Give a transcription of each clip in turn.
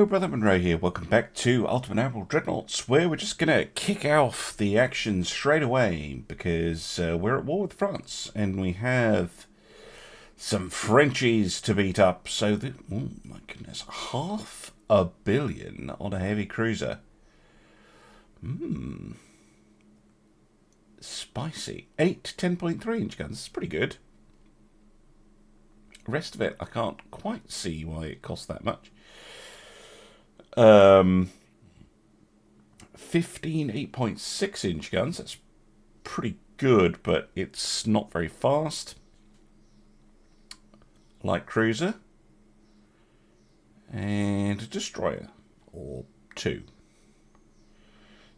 Hello, Brother Monroe here. Welcome back to Ultimate Admiral Dreadnoughts, where we're just going to kick off the action straight away because we're at war with France and we have some Frenchies to beat up. So, oh my goodness, 500 million on a heavy cruiser. Spicy. 8 10.3 inch guns. That's pretty good. The rest of it, I can't quite see why it costs that much. 15 8.6 inch guns. That's pretty good, but it's not very fast. Light cruiser. And a destroyer. Or two.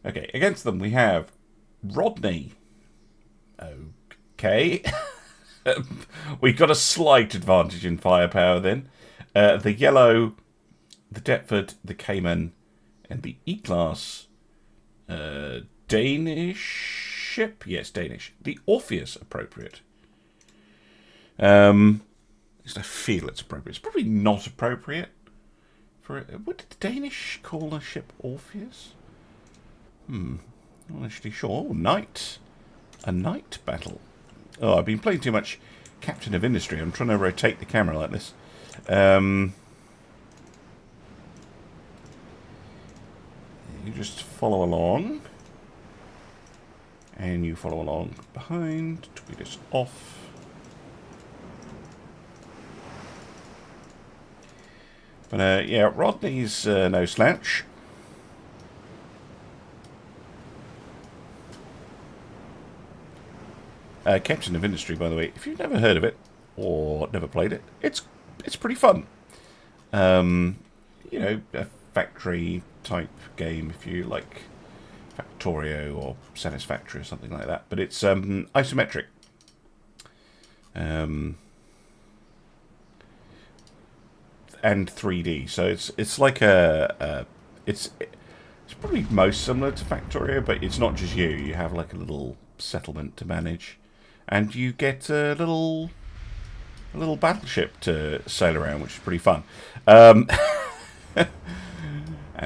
Okay, against them we have Rodney. Okay. We've got a slight advantage in firepower then. The yellow, the Deptford, the Cayman, and the E-Class Danish ship. Yes, Danish. The Orpheus appropriate. At least I feel it's appropriate. It's probably not appropriate. What did the Danish call a ship Orpheus? Not actually sure. Oh, Knight. A night battle. Oh, I've been playing too much Captain of Industry. I'm trying to rotate the camera like this. You just follow along. And you follow along behind. Tweet us off. But yeah, Rodney's no slouch. Captain of Industry, by the way, if you've never heard of it or never played it, it's pretty fun. You know, a factory type game if you like Factorio or Satisfactory or something like that. But it's isometric. And 3D, so it's like it's probably most similar to Factorio, but it's not just you. You have like a little settlement to manage. And you get a little battleship to sail around, which is pretty fun. And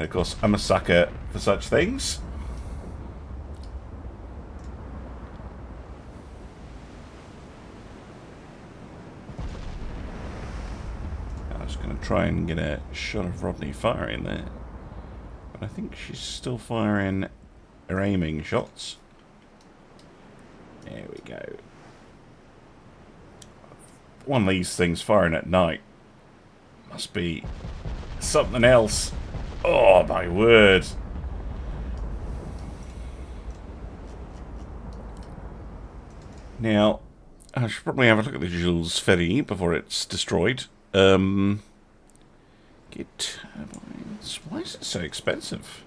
of course, I'm a sucker for such things. I was going to try and get a shot of Rodney firing there, but I think she's still firing her aiming shots. There we go. One of these things firing at night must be something else. Oh my word. Now, I should probably have a look at the Jules Ferry before it's destroyed. Get turbines. Why is it so expensive?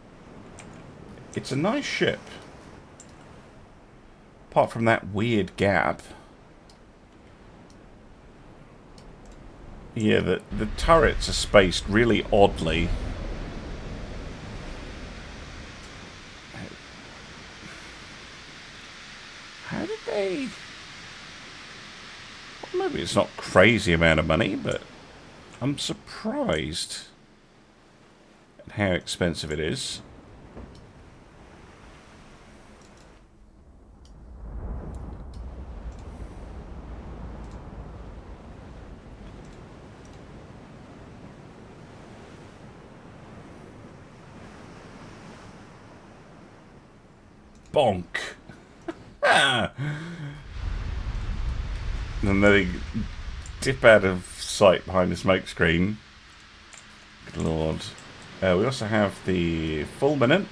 It's a nice ship. Apart from that weird gap. Yeah, the turrets are spaced really oddly. How did they... Well, maybe it's not a crazy amount of money, but I'm surprised at how expensive it is. Bonk. And then they dip out of sight behind the smoke screen. Good lord. We also have the Fulminant.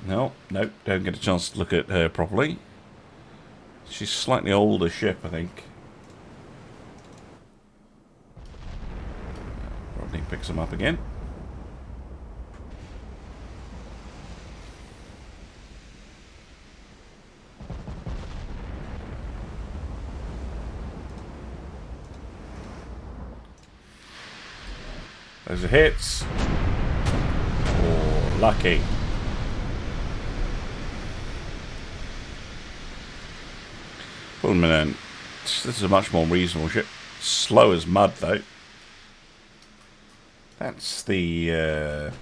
No, don't get a chance to look at her properly. She's a slightly older ship, I think. Rodney picks them up again. Those are hits. Oh, lucky. Fulminant. This is a much more reasonable ship. Slow as mud, though. That's the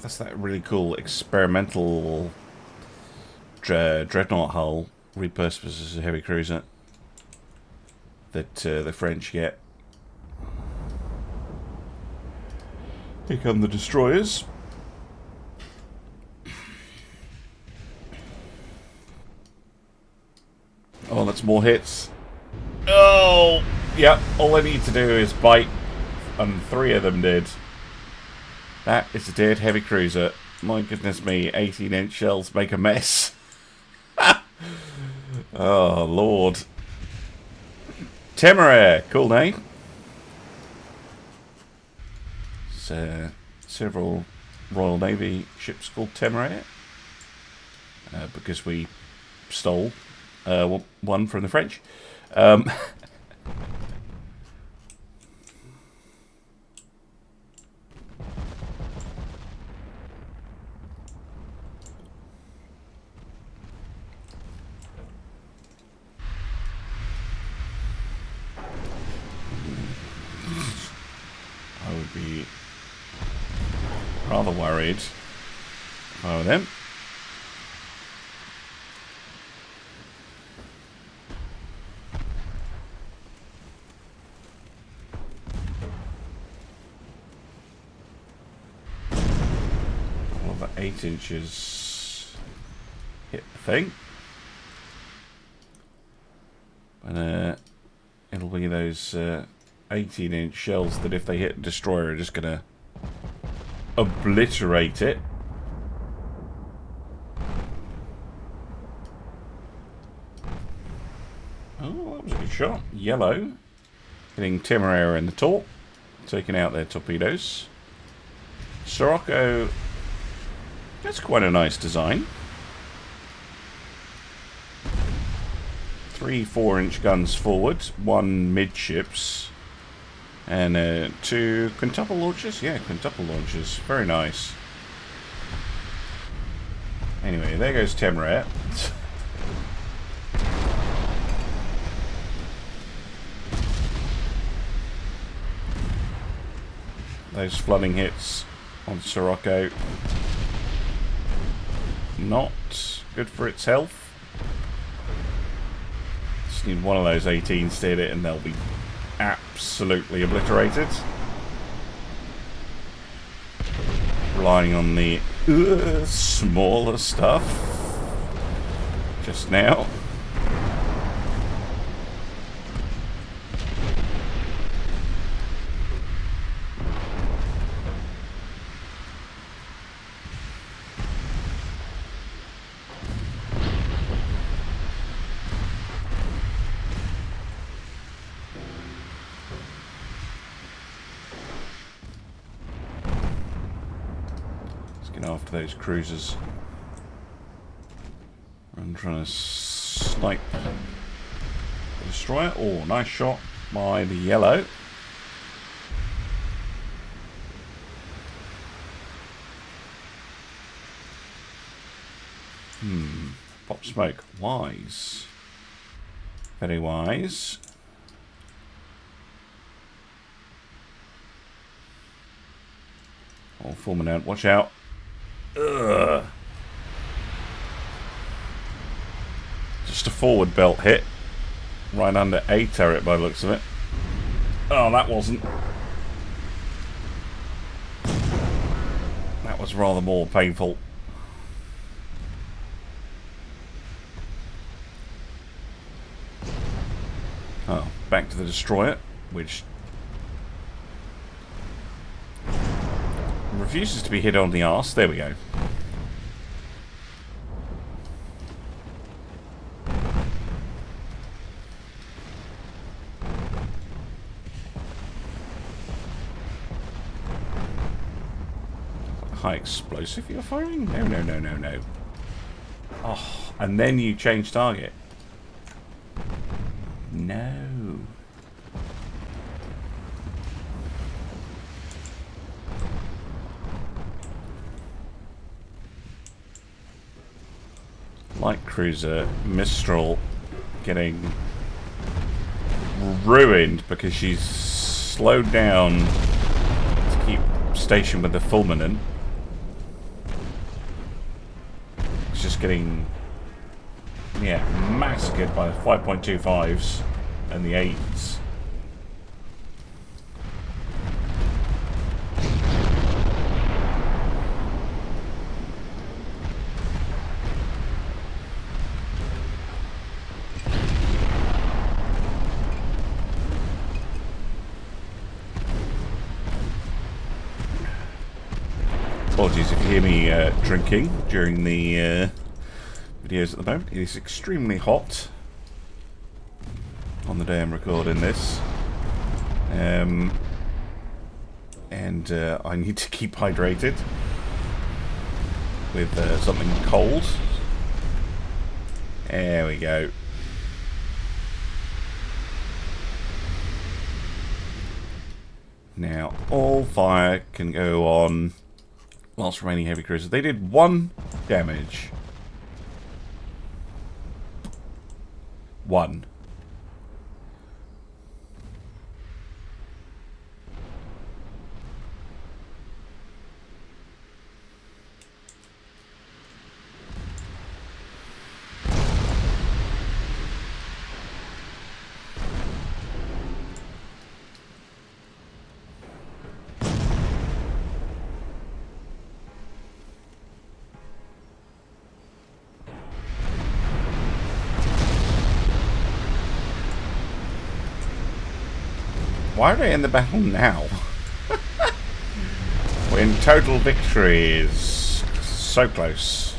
that's that really cool experimental dreadnought hull repurposed as a heavy cruiser that the French get. Here come the destroyers. Oh, that's more hits. Oh, yep. All I need to do is bite, and 3 of them did. That is a dead heavy cruiser. My goodness me, 18-inch shells make a mess. Oh, Lord. Temeraire, cool name. There's several Royal Navy ships called Temeraire because we stole one from the French. I would be rather worried if I were them. Well, about 8 inches hit the thing. And it'll be those 18-inch shells that if they hit a destroyer are just gonna obliterate it. Oh, that was a good shot. Yellow hitting Temeraire in the top, taking out their torpedoes. Sirocco, that's quite a nice design. 3 4-inch guns forward, 1 midships, and 2 quintuple launchers. Yeah, quintuple launchers. Very nice. Anyway, there goes Temeraire. Those flooding hits on Sirocco, not good for its health. Just need one of those 18s to hit it and they'll be absolutely obliterated. Relying on the smaller stuff just now. After those cruisers, I'm trying to snipe the destroyer. Oh, nice shot by the yellow. Pop smoke. Wise. Very wise. Oh, forming out. Watch out. Ugh. Just a forward belt hit. Right under a turret by the looks of it. Oh, that wasn't. That was rather more painful. Oh, back to the destroyer, which refuses to be hit on the arse. There we go. High explosive you're firing? No, no, no, no, no. Oh, and then you change target. No. Light cruiser Mistral getting ruined because she's slowed down station with the fulminant. It's just getting, yeah, massacred by the 5.25s and the 8s. Apologies if you hear me drinking during the videos at the moment. It is extremely hot on the day I'm recording this. And I need to keep hydrated with something cold. There we go. Now, all fire can go on whilst remaining heavy cruisers. They did 1 damage. 1. Why are they in the battle now? When total victory is so close.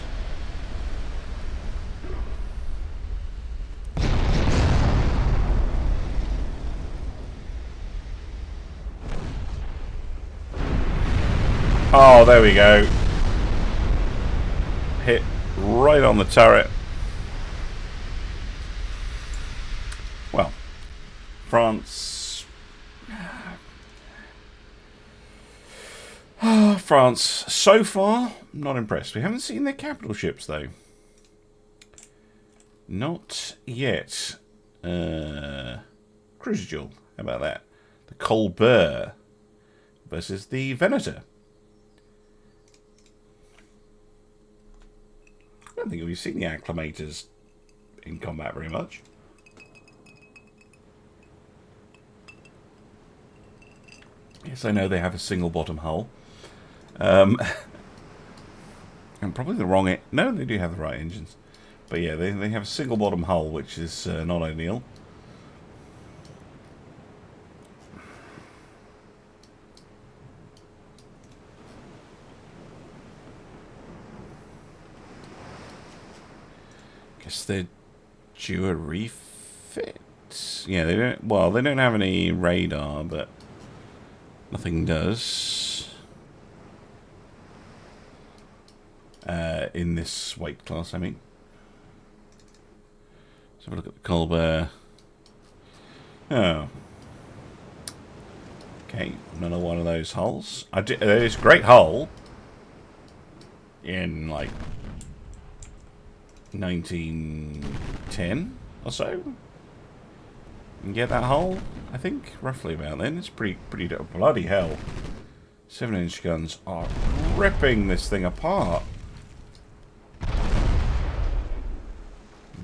Oh, there we go. Hit right on the turret. Well, France. France, so far, not impressed. We haven't seen their capital ships, though. Not yet. Cruiser duel. How about that? The Colbert versus the Venator. I don't think we've seen the Acclamators in combat very much. Yes, I know they have a single bottom hull. And probably the wrong... No, they do have the right engines. But yeah, they have a single bottom hull, which is not ideal. Guess they're due a refit. Yeah, they don't... Well, they don't have any radar, but nothing does. In this weight class, I mean. Let's have a look at the Colbert. Oh. Okay, another one of those hulls. There's a great hull in, like, 1910 or so. You can get that hull, I think, roughly about then. It's pretty bloody hell. 7-inch guns are ripping this thing apart.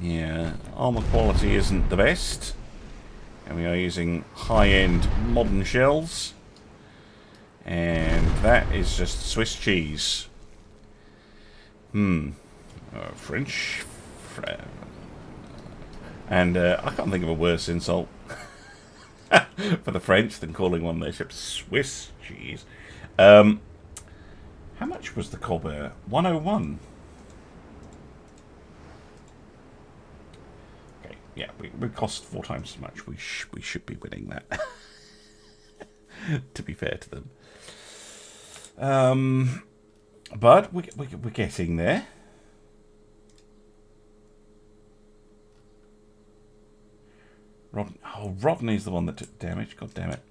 Yeah, armor quality isn't the best. And we are using high-end modern shells. And that is just Swiss cheese. French. And I can't think of a worse insult for the French than calling one of their ships Swiss cheese. How much was the Colbert? 101. Okay, yeah, we cost 4 times as much. We should be winning that. To be fair to them. But we're getting there. Rodney's the one that took damage. God damn it.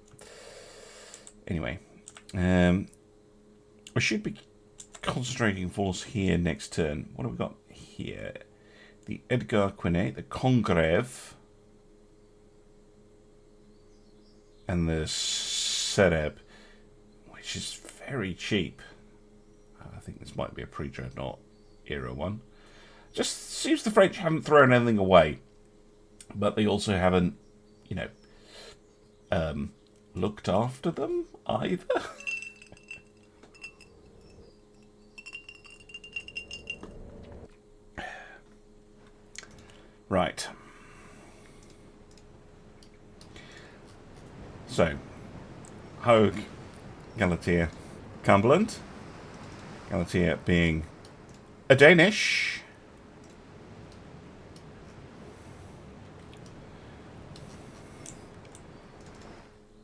Anyway, we should be concentrating force here next turn. What have we got here? The Edgar Quinet, the Congreve, and the Sereb, which is very cheap. I think this might be a pre-dreadnought era one. Just seems the French haven't thrown anything away, but they also haven't, you know, looked after them either. Right. So, Hogue, Galatea, Cumbland. Galatea being a Danish.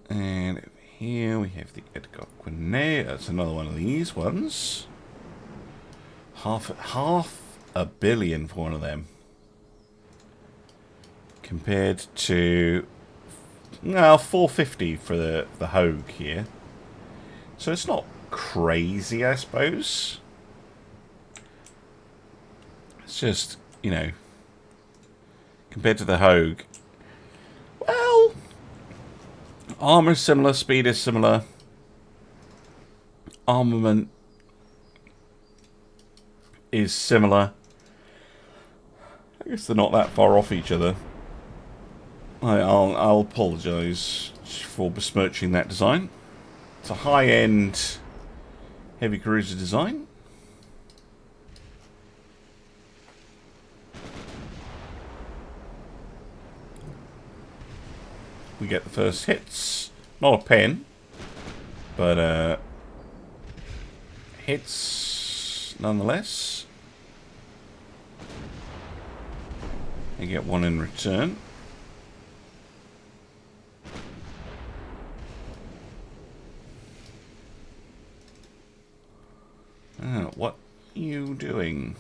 And over here we have the Edgar Quinet. That's another one of these ones. Half a billion for one of them. Compared to 450 for the Hogue here. So it's not crazy, I suppose. It's just, you know, compared to the Hogue, well, armor is similar, speed is similar, armament is similar. I guess they're not that far off each other. I'll apologise for besmirching that design. It's a high-end heavy cruiser design. We get the first hits. Not a pen, but hits nonetheless. You get one in return. What are you doing?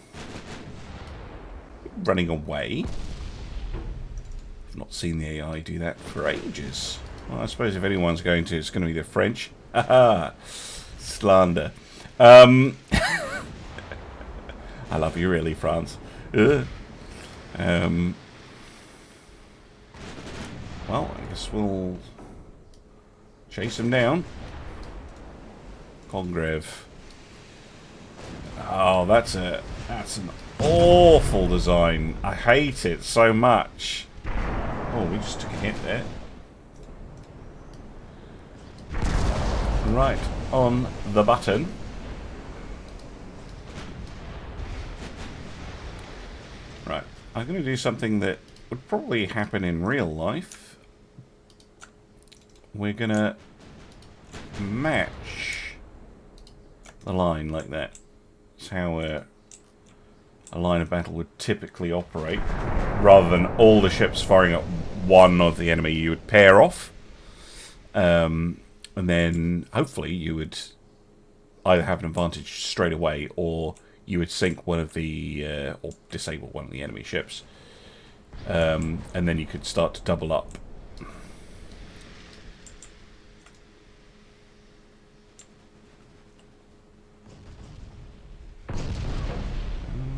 Running away? I've not seen the AI do that for ages. Well, I suppose if anyone's going to, it's going to be the French. Haha! Slander. I love you, really, France. Well, I guess we'll chase him down. Congreve. Oh, that's an awful design. I hate it so much. Oh, we just took a hit there. Right, on the button. Right, I'm going to do something that would probably happen in real life. We're going to match the line like that. That's how a line of battle would typically operate. Rather than all the ships firing at one of the enemy, you would pair off. And then, hopefully, you would either have an advantage straight away, or you would sink one of the... or disable one of the enemy ships. And then you could start to double up.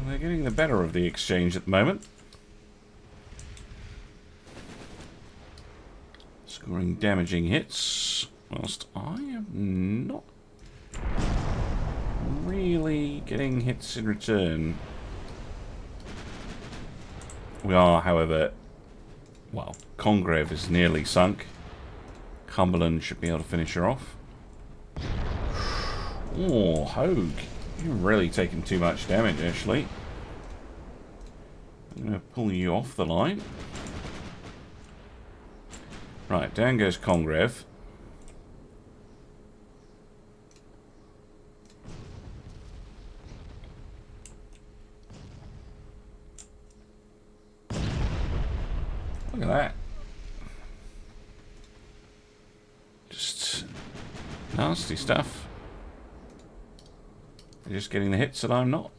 They're getting the better of the exchange at the moment. Scoring damaging hits, whilst I am not really getting hits in return. We are, however, well, Congreve is nearly sunk. Cumberland should be able to finish her off. Oh, Hogue, you're really taking too much damage, actually. I'm going to pull you off the line. Right, down goes Congreve. Look at that. Just nasty stuff. They're just getting the hits that I'm not.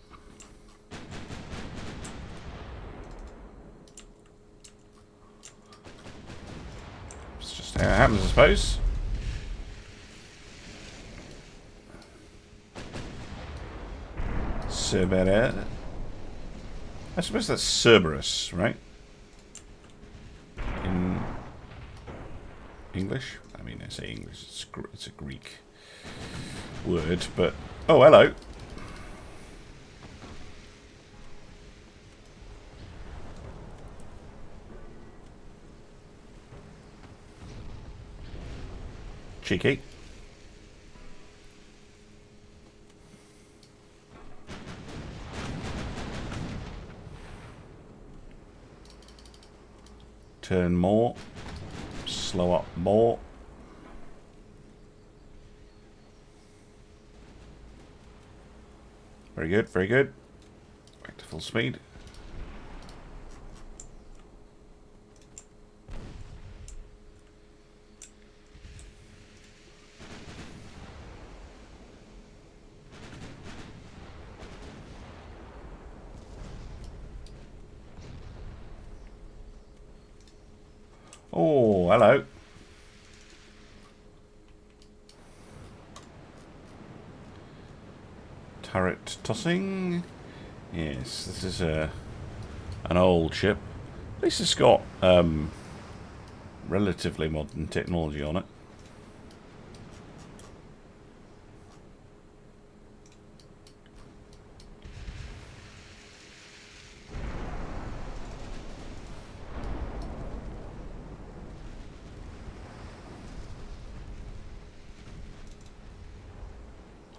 It's just how it happens, I suppose. Cerberus. I suppose that's Cerberus, right? In English? I mean, I say English, it's a Greek would, but... Oh, hello. Cheeky. Turn more. Slow up more. Very good, very good. Back to full speed. Oh, hello. Turret tossing. Yes, this is an old ship. At least it's got relatively modern technology on it.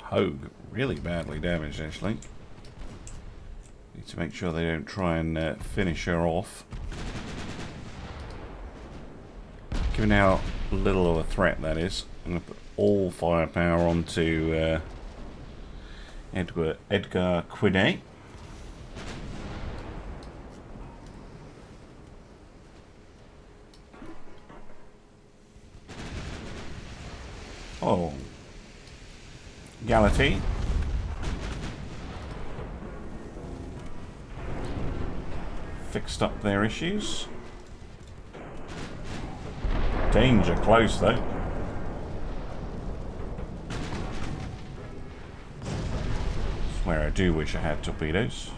Hogue, really badly damaged actually. Need to make sure they don't try and finish her off. Given how little of a threat that is, I'm going to put all firepower onto Edgar Quinet. Oh. Galatea. Fixed up their issues. Danger close though. Where I do wish I had torpedoes.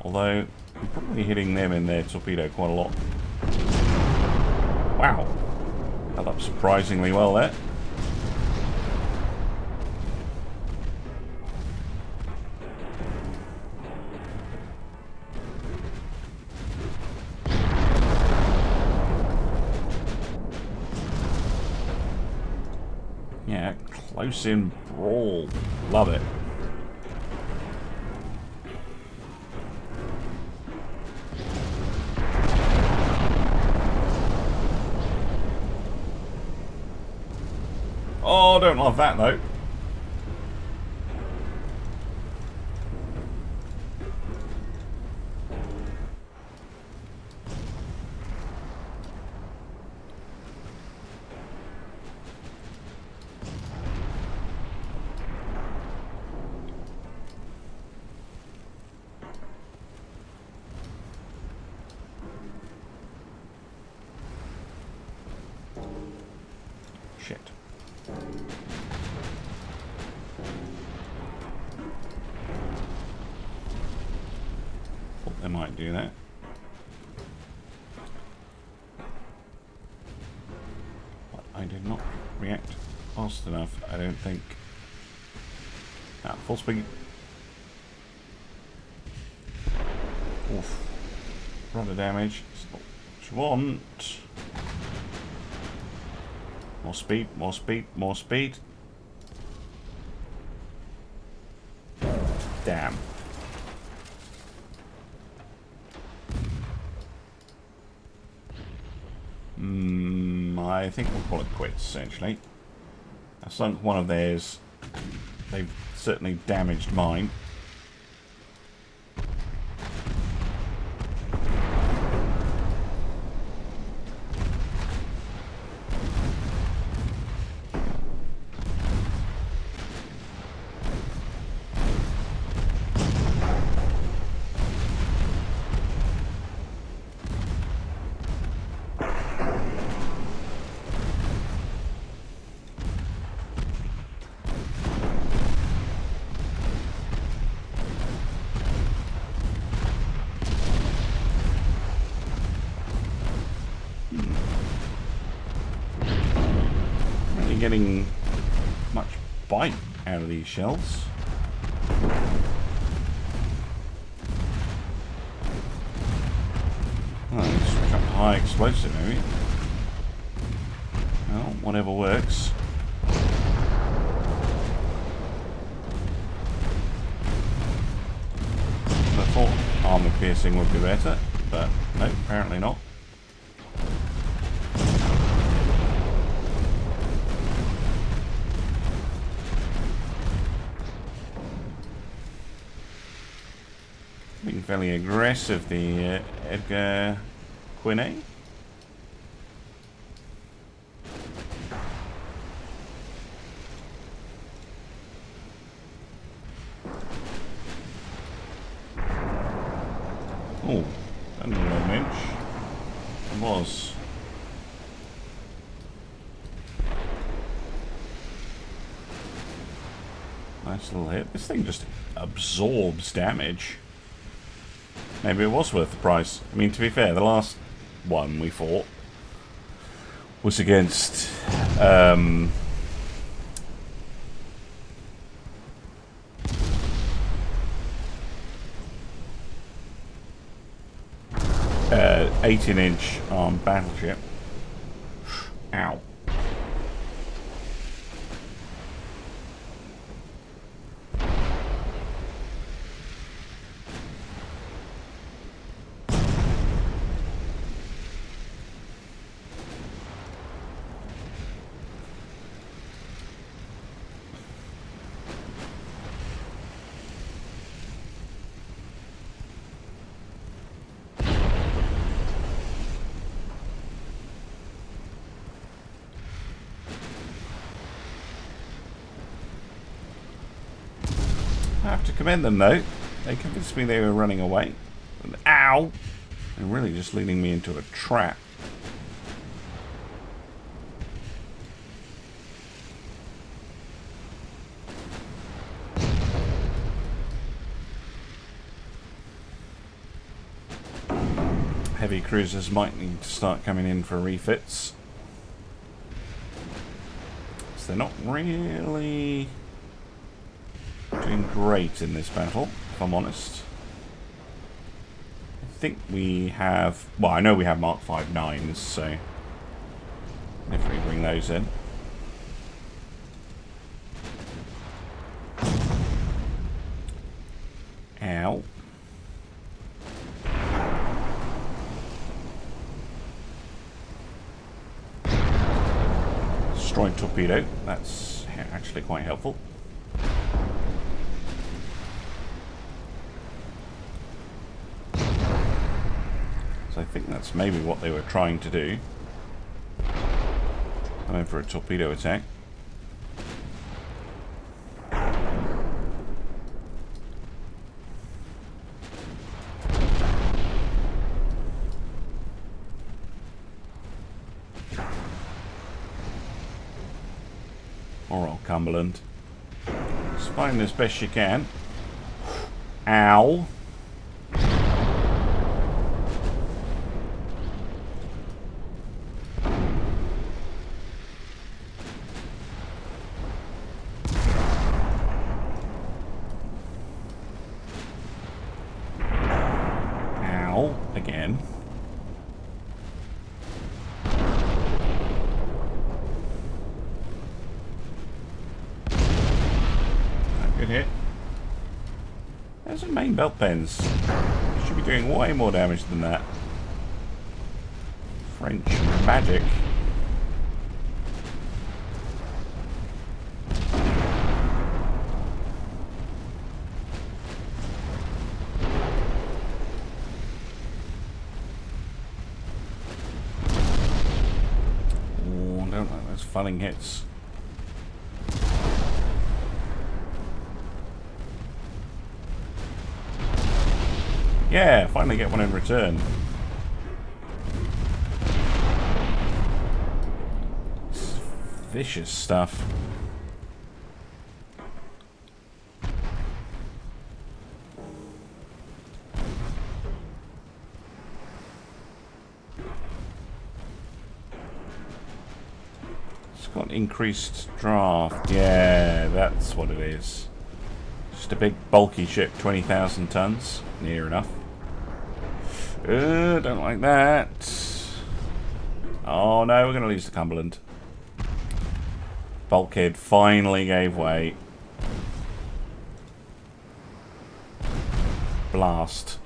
Although I'm probably hitting them in their torpedo quite a lot. Wow. Held up surprisingly well there. Yeah, close in brawl. Love it. Oh, don't love that though. Shit. Thought they might do that. But I did not react fast enough, I don't think. Ah, full speed. Oof. Rudder damage. It's not what you want. More speed, more speed, more speed. Damn. I think we'll call it quits, essentially. I sunk one of theirs. They've certainly damaged mine. Getting much bite out of these shells. Oh, switch up to high explosive maybe. Well, whatever works. I thought armor piercing would be better, but no, apparently not. Being fairly aggressive, the Edgar Quinney. Oh, under an inch. It was. Nice little hit. This thing just absorbs damage. Maybe it was worth the price. I mean, to be fair, the last one we fought was against 18-inch armed battleship. Ow. I have to commend them though. They convinced me they were running away. And, ow! They're really just leading me into a trap. Heavy cruisers might need to start coming in for refits. So they're not really doing great in this battle, if I'm honest. I think we have... Well, I know we have Mark 5.9s, so definitely bring those in. Ow. Destroyed torpedo. That's actually quite helpful. So I think that's maybe what they were trying to do. I'm in for a torpedo attack. Or Cumberland. Just find as best you can. Ow. Again. Good hit. There's some main belt pens. Should be doing way more damage than that. French magic. Funning hits. Yeah, finally get one in return. It's vicious stuff. got increased draft. Yeah, that's what it is. Just a big bulky ship, 20,000 tons. Near enough. Don't like that. Oh no, we're going to lose the Cumberland. Bulkhead finally gave way. Blast.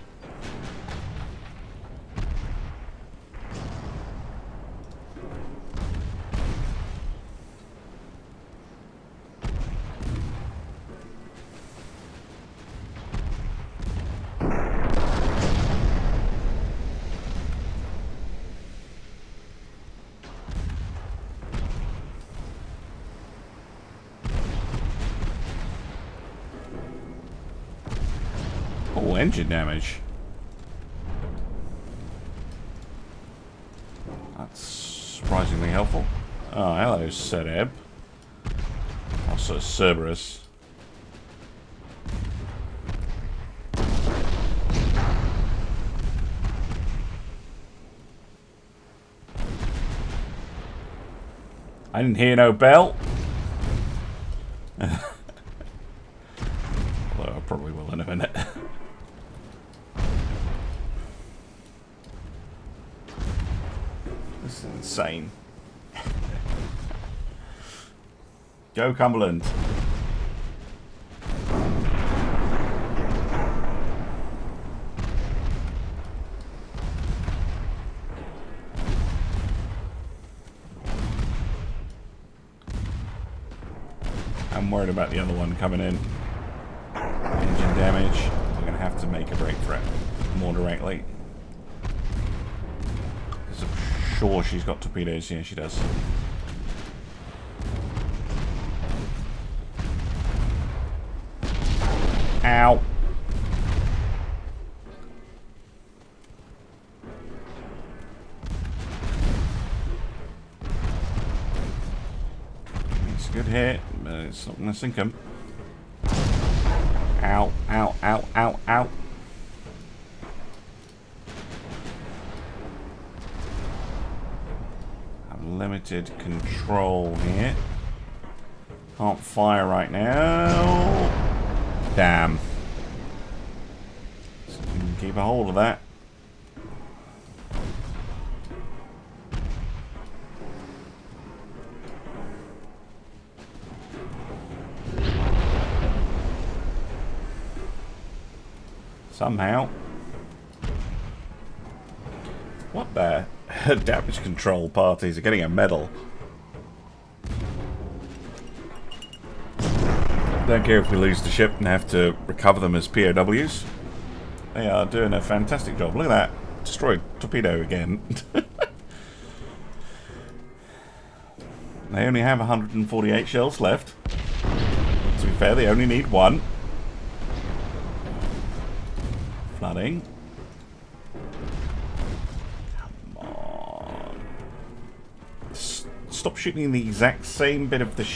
Oh, engine damage. That's surprisingly helpful. Oh, hello, Sereb. Also, Cerberus. I didn't hear no bell. Although I probably will in a minute. This is insane. Go Cumberland. I'm worried about the other one coming in. Engine damage. We're going to have to make a break for it more directly. I'm sure she's got torpedoes. Yeah, she does. Ow. It's a good hit, but it's not going to sink him. Ow, ow, ow, ow, ow. Have limited control here. Can't fire right now. Damn. So we can keep a hold of that. Somehow. What the? Damage control parties are getting a medal. Don't care if we lose the ship and have to recover them as POWs. They are doing a fantastic job. Look at that. Destroyed torpedo again. They only have 148 shells left. To be fair, they only need one. Flooding. Come on. Stop shooting the exact same bit of the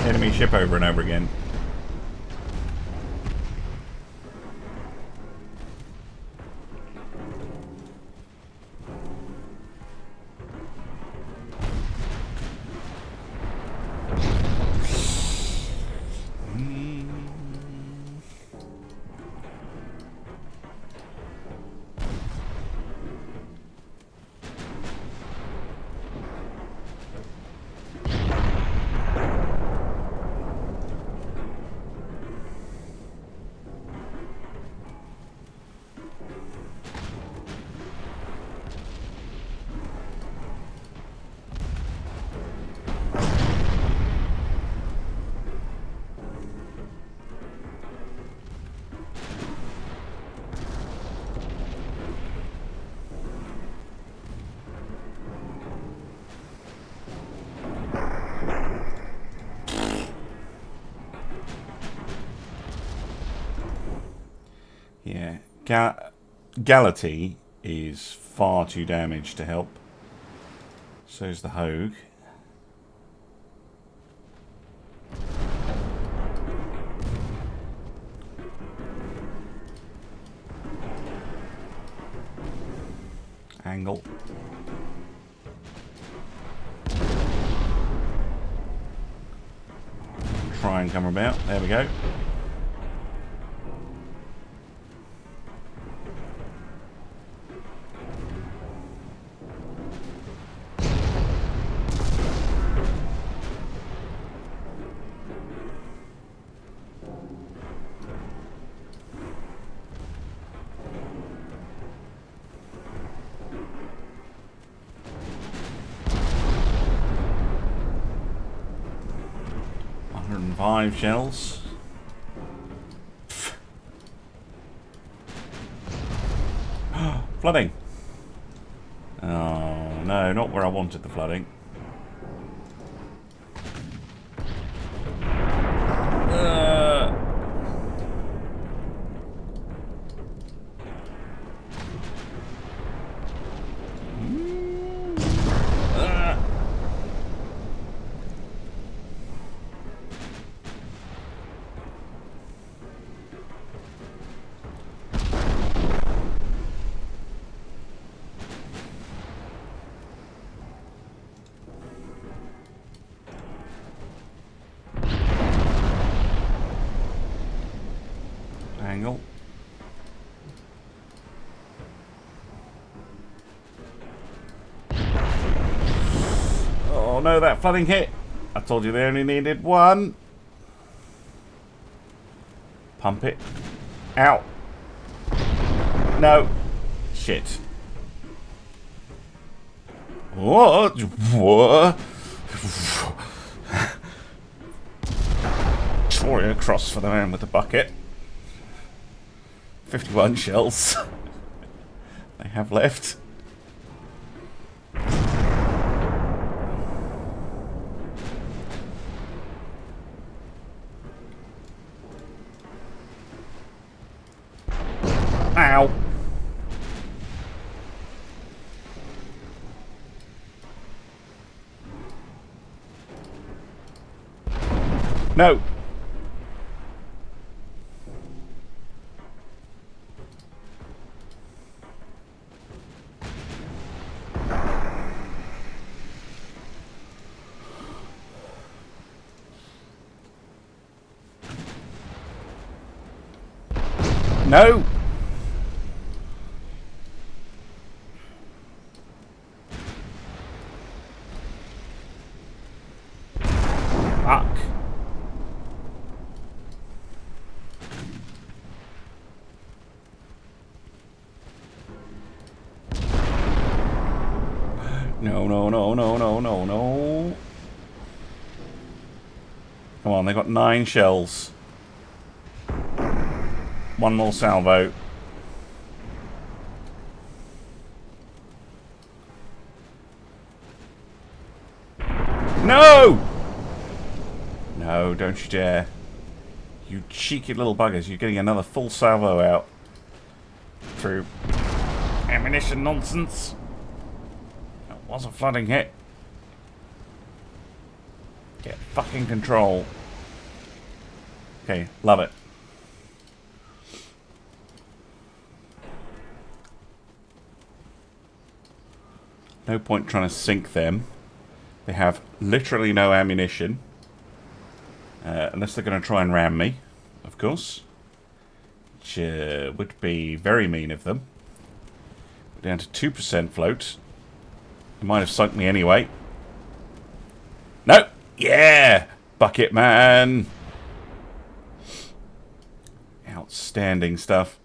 enemy ship over and over again. Yeah, Galati is far too damaged to help. So's the Hogue. Angle. try and come about. There we go. Five shells. Flooding. Oh no, not where I wanted the flooding. Angle. Oh no, that flooding hit. I told you they only needed one. Pump it. Out. No. Shit. What? What? Tore it across for the man with the bucket. 51 shells they have left. Ow. No. No! Fuck. No, no, no, no, no, no, no. Come on, they got 9 shells. One more salvo. No! No, don't you dare. You cheeky little buggers. You're getting another full salvo out. Through ammunition nonsense. That was a flooding hit. Get fucking control. Okay, love it. No point trying to sink them. They have literally no ammunition. Unless they're going to try and ram me, of course. Which would be very mean of them. We're down to 2% float. They might have sunk me anyway. No! Yeah! Bucket man! Outstanding stuff.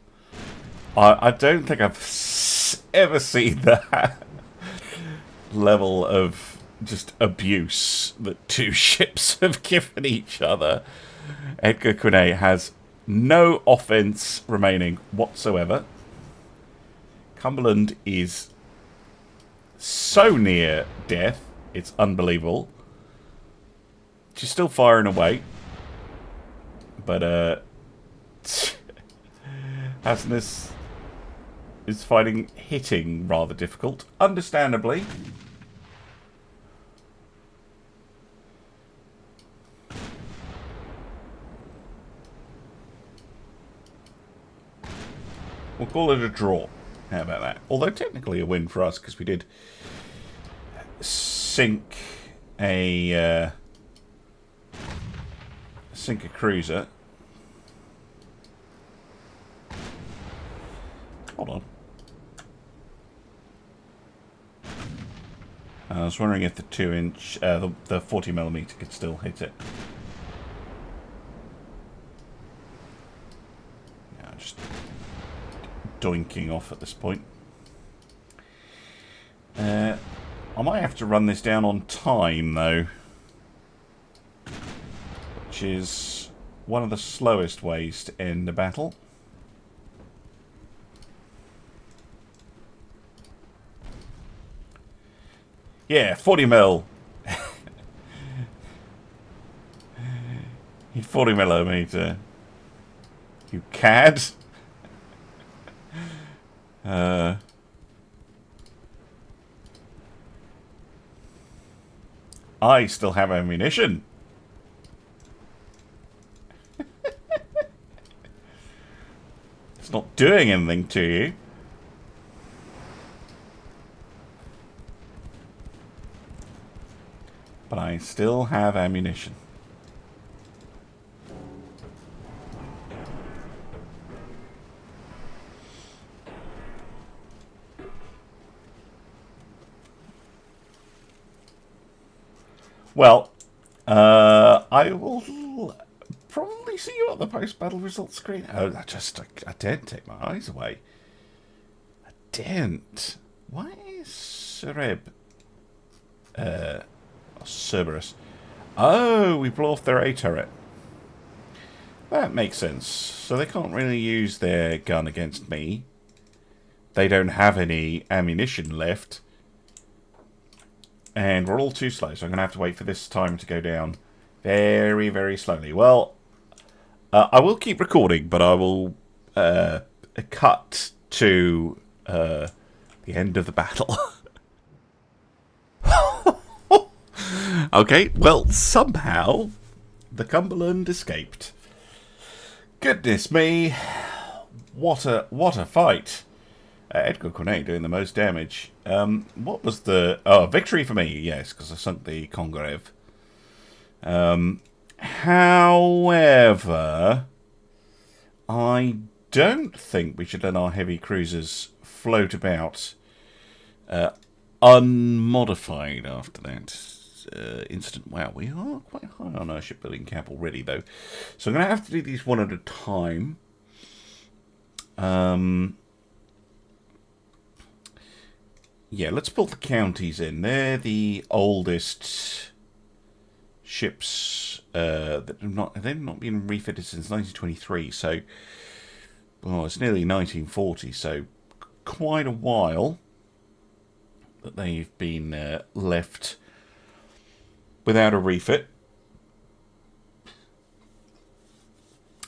I don't think I've ever seen that level of just abuse that two ships have given each other. Edgar Quinet has no offense remaining whatsoever. Cumbland is so near death, it's unbelievable. She's still firing away, but Hasness is finding hitting rather difficult, understandably. We'll call it a draw. How about that? Although technically a win for us, because we did sink a sink a cruiser. Hold on. I was wondering if the 2-inch, the 40mm could still hit it. Yeah, just doinking off at this point. I might have to run this down on time, though. Which is one of the slowest ways to end a battle. Yeah, 40mm. You 40mm. You cad. I still have ammunition. It's not doing anything to you. But I still have ammunition. Well, I will probably see you at the post-battle results screen. Oh, I didn't take my eyes away. I didn't. Why is Cerberus? Oh, we blow off their A turret. That makes sense. So they can't really use their gun against me. They don't have any ammunition left. And we're all too slow, so I'm going to have to wait for this timer to go down very, very slowly. Well, I will keep recording, but I will cut to the end of the battle. Okay, well, somehow the Cumberland escaped. Goodness me, what a fight! Edgar Cornet doing the most damage. What was the... Oh, victory for me, yes, because I sunk the Congreve. However, I don't think we should let our heavy cruisers float about unmodified after that incident. Wow, we are quite high on our shipbuilding cap already, though. So I'm going to have to do these one at a time. Yeah, let's pull the counties in. They're the oldest ships that they've not been refitted since 1923. So, well, it's nearly 1940. So, quite a while that they've been left without a refit.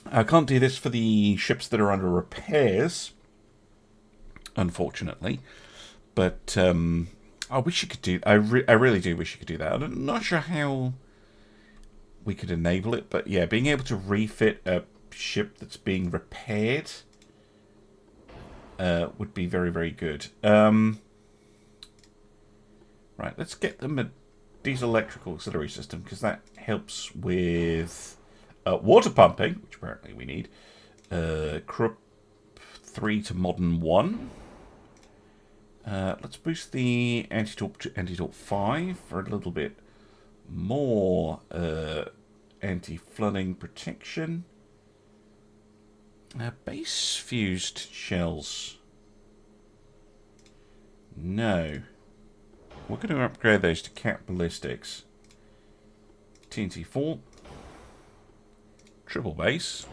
I can't do this for the ships that are under repairs, unfortunately. But I wish you could do. I really do wish you could do that. I'm not sure how we could enable it, but yeah, being able to refit a ship that's being repaired would be very, very good. Right, let's get them a diesel electrical auxiliary system because that helps with water pumping, which apparently we need. Krupp 3 to modern 1. Let's boost the anti-torp to anti-torp 5 for a little bit more anti-flooding protection. Base fused shells. No. We're going to upgrade those to cap ballistics. TNT 4. Triple base.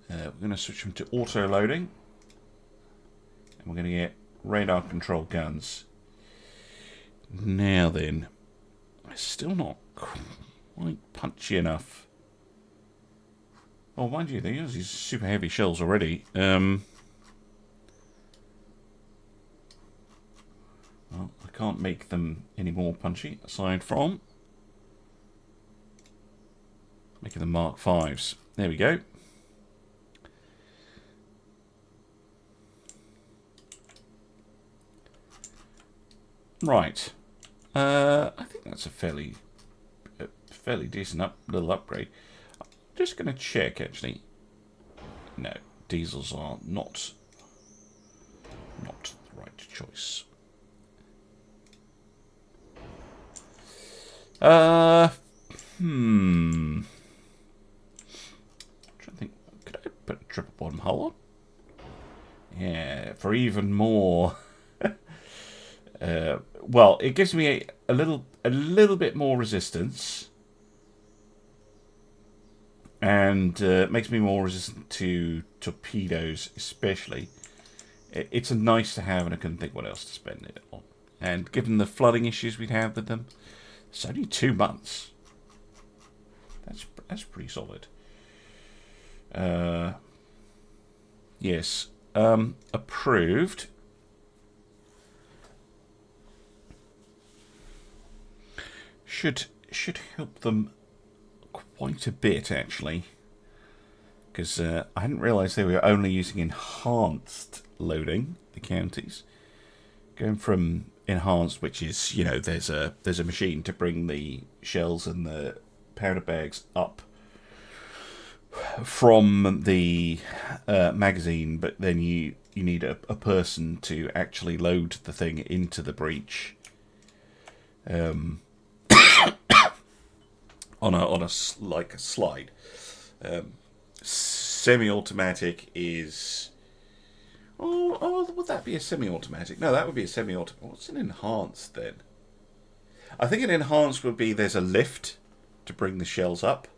We're going to switch them to auto loading. We're going to get radar control guns. Now then, it's still not quite punchy enough. Oh, mind you, they use these super heavy shells already. Well, I can't make them any more punchy, aside from making them Mark 5s. There we go. Right. I think that's a fairly fairly decent little upgrade. I'm just going to check, actually. No, diesels are not the right choice. I'm trying to think, could I put a triple bottom hull on? Yeah, for even more. Well, it gives me a little bit more resistance, and makes me more resistant to torpedoes, especially. It's a nice to have, and I couldn't think what else to spend it on. And given the flooding issues we'd have with them, it's only 2 months. That's pretty solid. Yes. Approved. Should help them quite a bit, actually, because I hadn't realised they were only using enhanced loading, the counties. Going from enhanced, which is, you know, there's a machine to bring the shells and the powder bags up from the magazine, but then you need a person to actually load the thing into the breech. On a slide. Semi-automatic is. Oh, would that be a semi-automatic? No, that would be a semi-automatic. What's an enhanced then? I think an enhanced would be there's a lift to bring the shells up,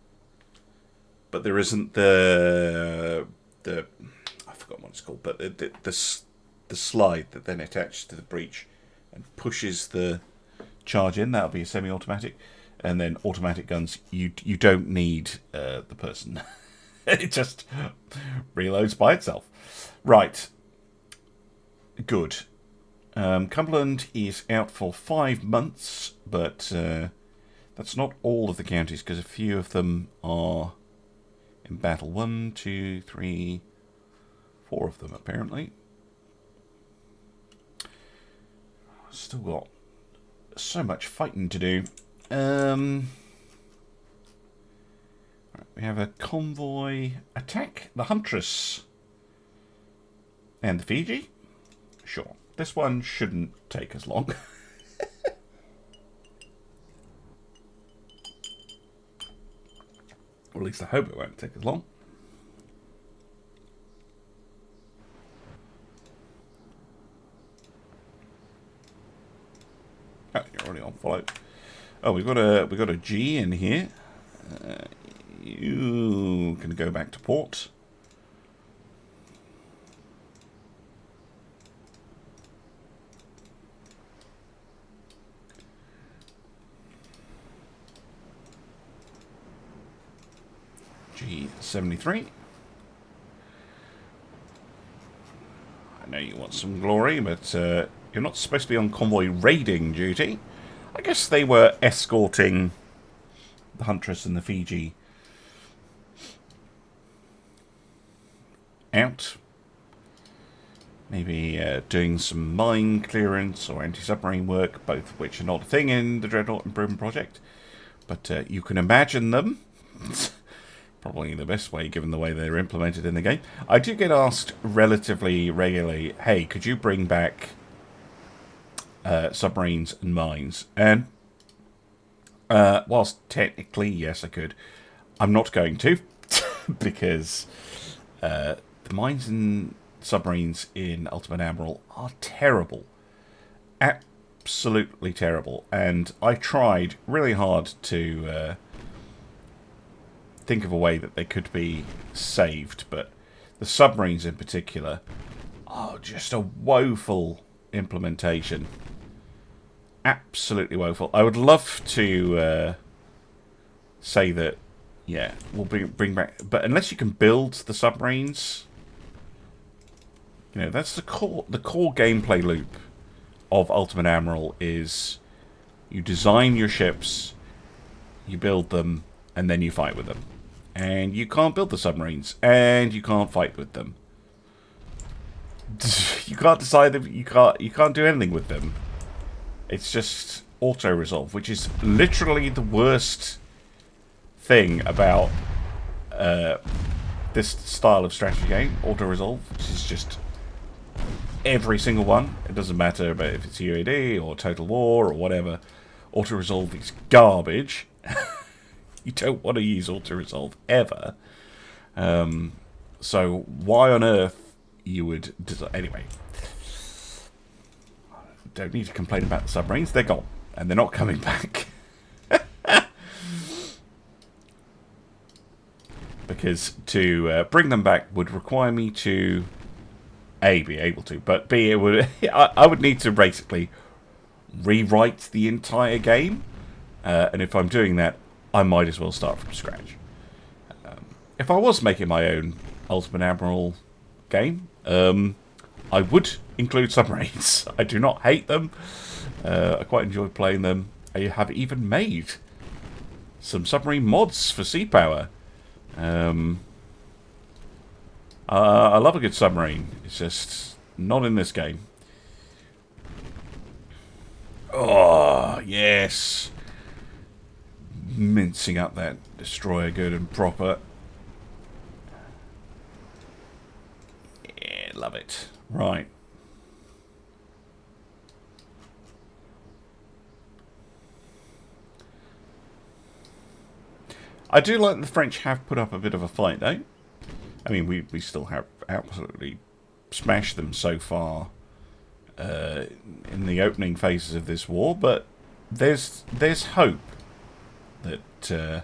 but there isn't the I forgot what it's called, but the slide that then attaches to the breech and pushes the charge in. That'll be a semi-automatic. And then automatic guns, you don't need the person. It just reloads by itself. Right. Good. Cumbland is out for 5 months, but that's not all of the counties, because a few of them are in battle. 1, 2, 3, 4 of them, apparently. Still got so much fighting to do. Right, we have a convoy attack the Huntress and the Fiji. Sure, this one shouldn't take as long. Or at least I hope it won't take as long. Oh, you're already on follow. Oh, we've got a G in here. You can go back to port. G73. I know you want some glory, but you're not supposed to be on convoy raiding duty. I guess they were escorting the Huntress and the Fiji out. Maybe doing some mine clearance or anti-submarine work, both of which are not a thing in the Dreadnought Improvement Project. But you can imagine them. Probably the best way, given the way they're implemented in the game. I do get asked relatively regularly, hey, could you bring back submarines and mines? And whilst technically, yes, I could, I'm not going to, because the mines and submarines in Ultimate Admiral are terrible. Absolutely terrible. And I tried really hard to think of a way that they could be saved, but the submarines in particular are just a woeful implementation. Absolutely woeful. I would love to say that, yeah, we'll bring back, but unless you can build the submarines, you know, that's the core gameplay loop of Ultimate Admiral is you design your ships, you build them, and then you fight with them. And you can't build the submarines, and you can't fight with them. You can't decide that you can't do anything with them. It's just auto-resolve, which is literally the worst thing about this style of strategy game, auto-resolve, which is just every single one. It doesn't matter about if it's UAD or Total War or whatever. Auto-resolve is garbage. You don't want to use auto-resolve ever. So why on earth you would... Anyway. Don't need to complain about the submarines. They're gone. And they're not coming back. Because to bring them back would require me to A, be able to, but B, it would I would need to basically rewrite the entire game, and if I'm doing that, I might as well start from scratch. If I was making my own Ultimate Admiral game, I would include submarines. I do not hate them. I quite enjoy playing them. I have even made some submarine mods for Sea Power. I love a good submarine. It's just not in this game. Oh, yes. Mincing up that destroyer good and proper. Yeah, love it. Right. I do like the French have put up a bit of a fight, though. I mean, we still have absolutely smashed them so far in the opening phases of this war, but there's hope that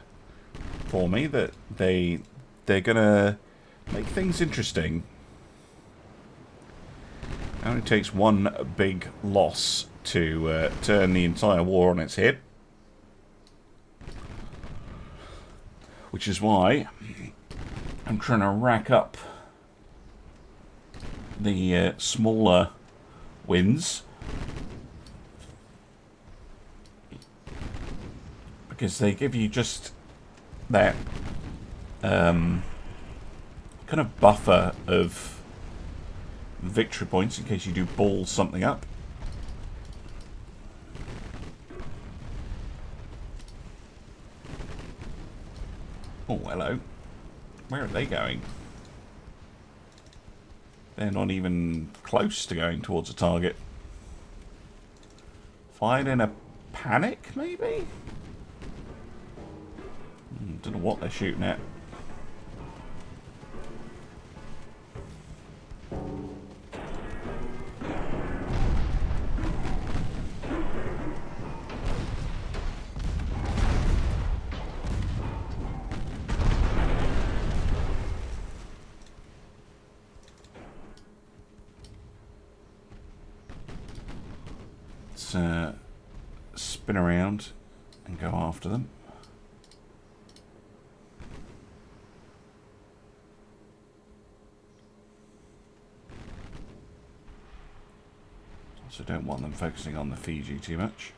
for me that they're gonna make things interesting. It only takes one big loss to turn the entire war on its head. Which is why I'm trying to rack up the smaller wins. Because they give you just that kind of buffer of victory points in case you do ball something up. Oh, hello. Where are they going? They're not even close to going towards a target. Fired in a panic, maybe? Don't know what they're shooting at. Spin around and go after them. Also don't want them focusing on the Fiji too much.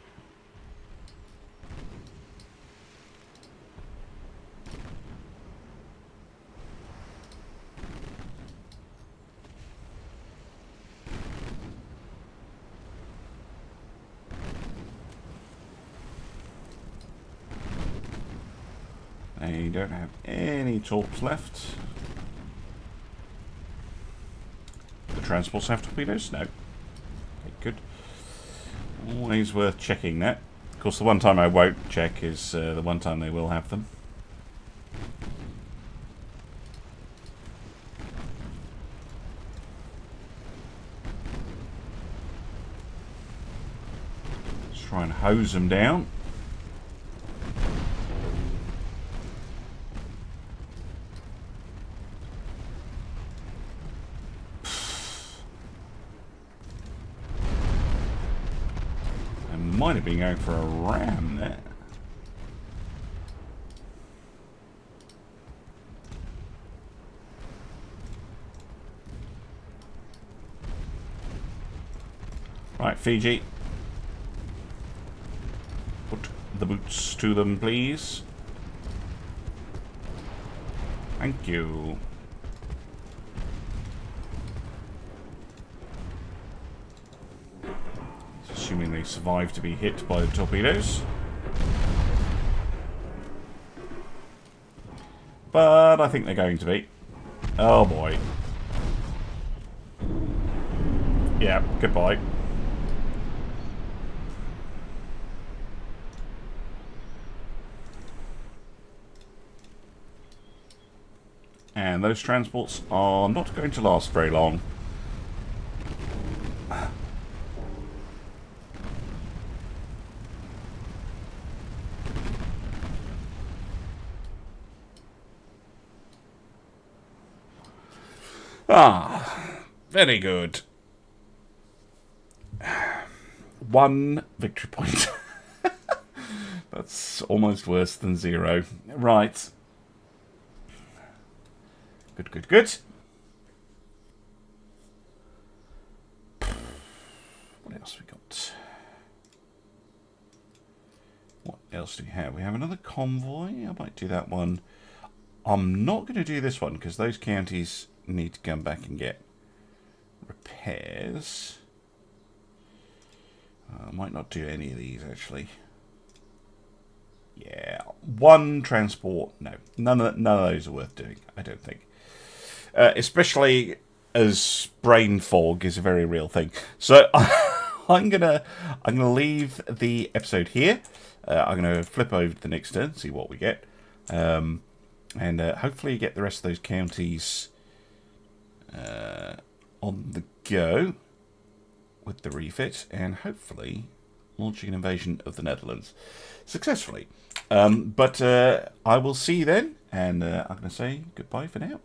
They don't have any torps left. The transports have torpedoes? No. Okay, good. Always worth checking that. Of course, the one time I won't check is the one time they will have them. Let's try and hose them down. Might have been going for a ram there. Right, Fiji. Put the boots to them, please. Thank you. Assuming they survive to be hit by the torpedoes. But I think they're going to be. Oh boy. Yeah, goodbye. And those transports are not going to last very long. Ah, very good. 1 victory point. That's almost worse than 0. Right. Good, good, good. What else have we got? What else do we have? We have another convoy. I might do that one. I'm not going to do this one because those counties need to come back and get repairs. I might not do any of these actually. Yeah, 1 transport. No, none of those are worth doing. I don't think, especially as brain fog is a very real thing. So I'm gonna leave the episode here. I'm gonna flip over to the next turn, see what we get, and hopefully get the rest of those counties on the go with the refit, and hopefully launching an invasion of the Netherlands successfully. But I will see you then, and I'm going to say goodbye for now.